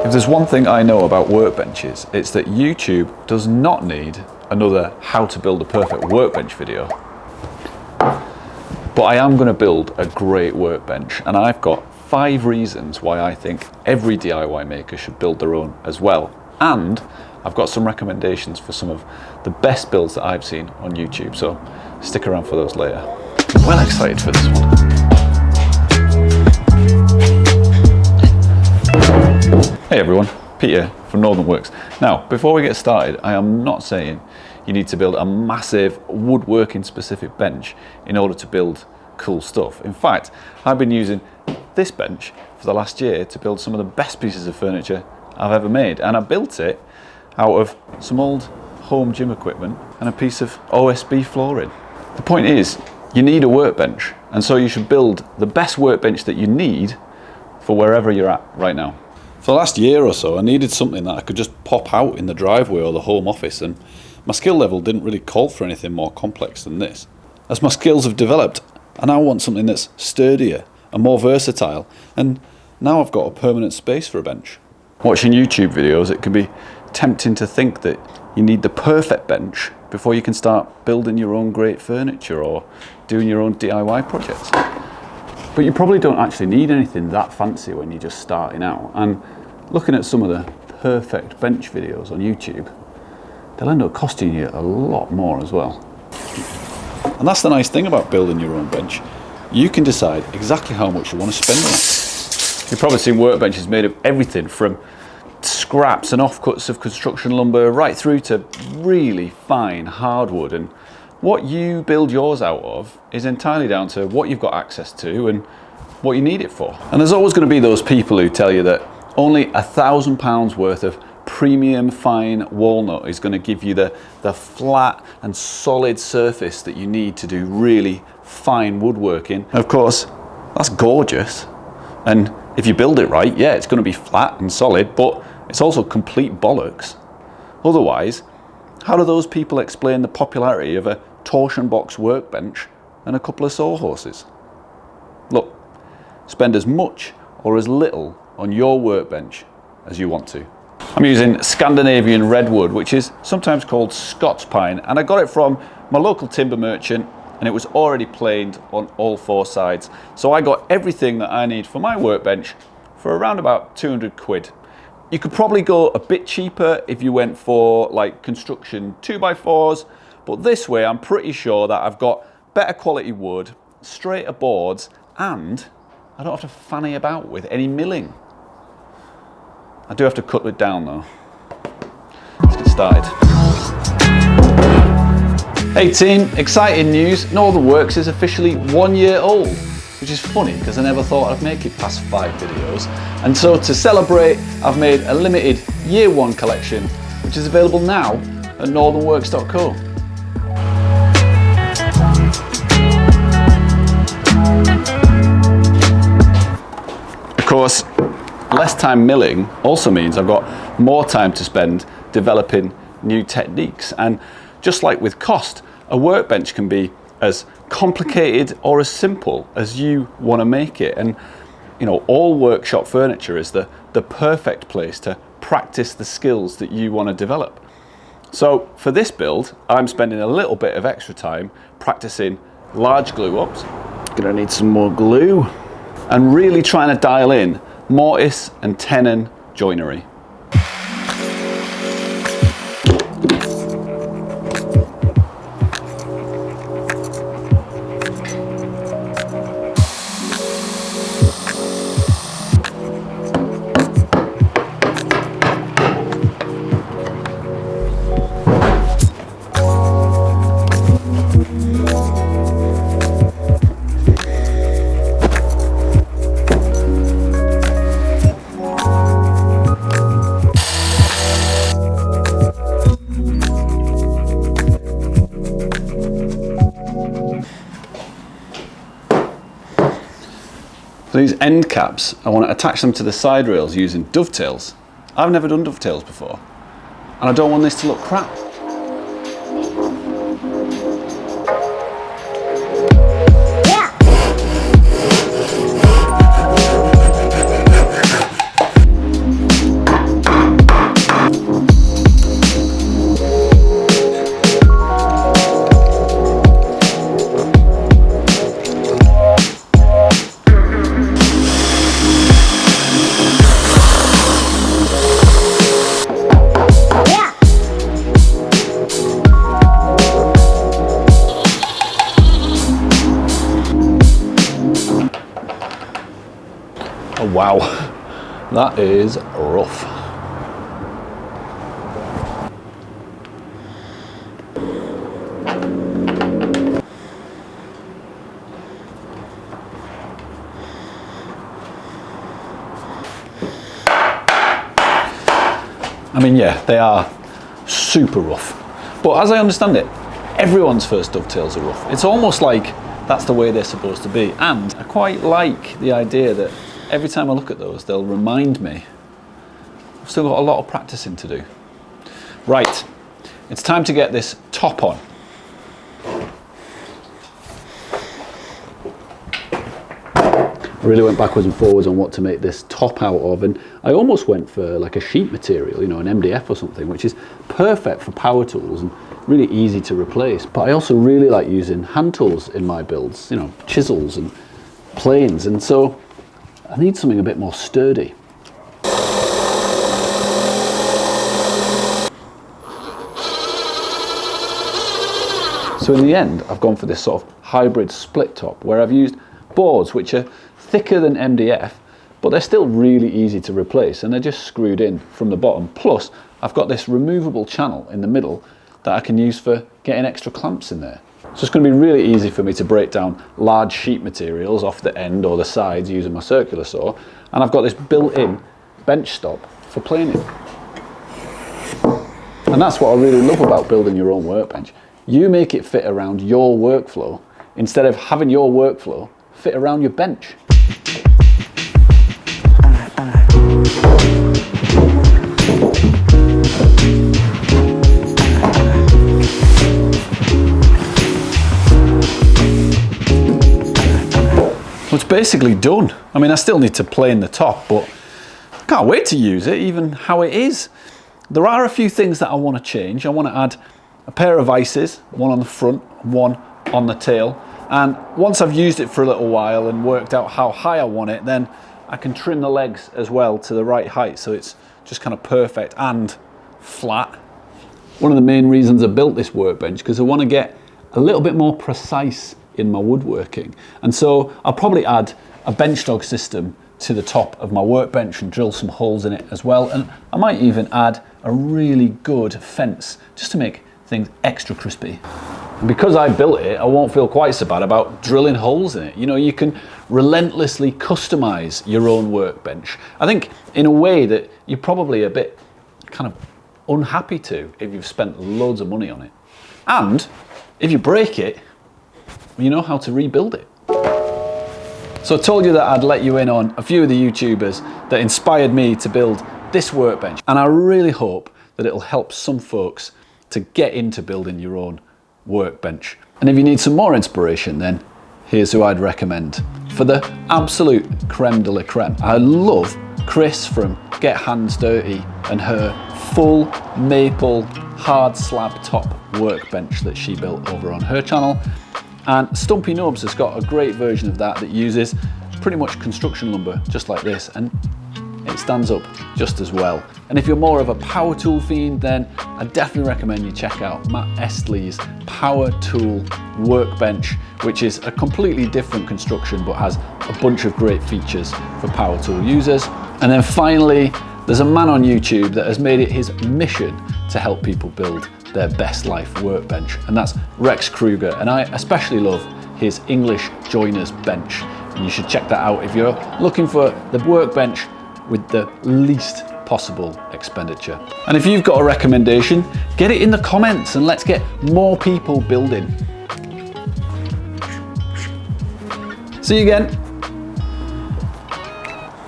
If there's one thing I know about workbenches, it's that YouTube does not need another how to build a perfect workbench video. But I am going to build a great workbench, and I've got 5 reasons why I think every DIY maker should build their own as well. And I've got some recommendations for some of the best builds that I've seen on YouTube, so stick around for those later. I'm well excited for this one. Hey everyone, Pete here from Northern Works. Now, before we get started, I am not saying you need to build a massive woodworking specific bench in order to build cool stuff. In fact, I've been using this bench for the last year to build some of the best pieces of furniture I've ever made, and I built it out of some old home gym equipment and a piece of OSB flooring. The point is, you need a workbench, and so you should build the best workbench that you need for wherever you're at right now. For the last year or so, I needed something that I could just pop out in the driveway or the home office, and my skill level didn't really call for anything more complex than this. As my skills have developed, I now want something that's sturdier and more versatile, and now I've got a permanent space for a bench. Watching YouTube videos, it can be tempting to think that you need the perfect bench before you can start building your own great furniture or doing your own DIY projects. But you probably don't actually need anything that fancy when you're just starting out. And looking at some of the perfect bench videos on YouTube, they'll end up costing you a lot more as well. And that's the nice thing about building your own bench. You can decide exactly how much you want to spend on it. You've probably seen workbenches made of everything from scraps and offcuts of construction lumber right through to really fine hardwood, and what you build yours out of is entirely down to what you've got access to and what you need it for. And there's always going to be those people who tell you that only £1,000 worth of premium fine walnut is going to give you the flat and solid surface that you need to do really fine woodworking. And of course, that's gorgeous. And if you build it right, yeah, it's going to be flat and solid, but it's also complete bollocks. Otherwise, how do those people explain the popularity of a torsion box workbench and a couple of sawhorses? Look, spend as much or as little on your workbench as you want to. I'm using Scandinavian redwood, which is sometimes called Scots pine, and I got it from my local timber merchant, and it was already planed on all 4 sides. So I got everything that I need for my workbench for around about 200 quid. You could probably go a bit cheaper if you went for like construction 2x4s, but this way I'm pretty sure that I've got better quality wood, straighter boards, and I don't have to fanny about with any milling. I do have to cut it down though. Let's get started. Hey team, exciting news. Northern Works is officially 1 year old, which is funny because I never thought I'd make it past 5 videos. And so to celebrate, I've made a limited year 1 collection, which is available now at northernworks.co. Of course, less time milling also means I've got more time to spend developing new techniques. And just like with cost, a workbench can be as complicated or as simple as you want to make it. And you know, all workshop furniture is the perfect place to practice the skills that you want to develop. So for this build, I'm spending a little bit of extra time practicing large glue ups. Gonna need some more glue. And really trying to dial in mortise and tenon joinery. So these end caps, I want to attach them to the side rails using dovetails. I've never done dovetails before, and I don't want this to look crap. That is rough. I mean, yeah, they are super rough. But as I understand it, everyone's first dovetails are rough. It's almost like that's the way they're supposed to be. And I quite like the idea that every time I look at those, they'll remind me I've still got a lot of practicing to do. Right, it's time to get this top on. I really went backwards and forwards on what to make this top out of, and I almost went for like a sheet material, you know, an MDF or something, which is perfect for power tools and really easy to replace. But I also really like using hand tools in my builds, you know, chisels and planes, and so I need something a bit more sturdy. So in the end, I've gone for this sort of hybrid split top where I've used boards which are thicker than MDF, but they're still really easy to replace and they're just screwed in from the bottom. Plus, I've got this removable channel in the middle that I can use for getting extra clamps in there. So it's going to be really easy for me to break down large sheet materials off the end or the sides using my circular saw. And I've got this built-in bench stop for planing. And that's what I really love about building your own workbench. You make it fit around your workflow instead of having your workflow fit around your bench. Well, it's basically done. I mean, I still need to plane the top, but I can't wait to use it, even how it is. There are a few things that I want to change. I want to add a pair of vices, one on the front, one on the tail. And once I've used it for a little while and worked out how high I want it, then I can trim the legs as well to the right height, so it's just kind of perfect and flat. One of the main reasons I built this workbench, because I want to get a little bit more precise in my woodworking. And so I'll probably add a bench dog system to the top of my workbench and drill some holes in it as well. And I might even add a really good fence just to make things extra crispy. And because I built it, I won't feel quite so bad about drilling holes in it. You know, you can relentlessly customize your own workbench. I think in a way that you're probably a bit kind of unhappy to if you've spent loads of money on it. And if you break it, you know how to rebuild it. So I told you that I'd let you in on a few of the YouTubers that inspired me to build this workbench. And I really hope that it'll help some folks to get into building your own workbench. And if you need some more inspiration, then here's who I'd recommend for the absolute creme de la creme. I love Chris from Get Hands Dirty and her full maple hard slab top workbench that she built over on her channel. And Stumpy Nubs has got a great version of that that uses pretty much construction lumber just like this, and it stands up just as well. And if you're more of a power tool fiend, then I definitely recommend you check out Matt Estley's Power Tool Workbench, which is a completely different construction but has a bunch of great features for power tool users. And then finally, there's a man on YouTube that has made it his mission to help people build their best life workbench, and that's Rex Kruger. And I especially love his English joiner's bench, and you should check that out if you're looking for the workbench with the least possible expenditure. And if you've got a recommendation, get it in the comments and let's get more people building. See you again.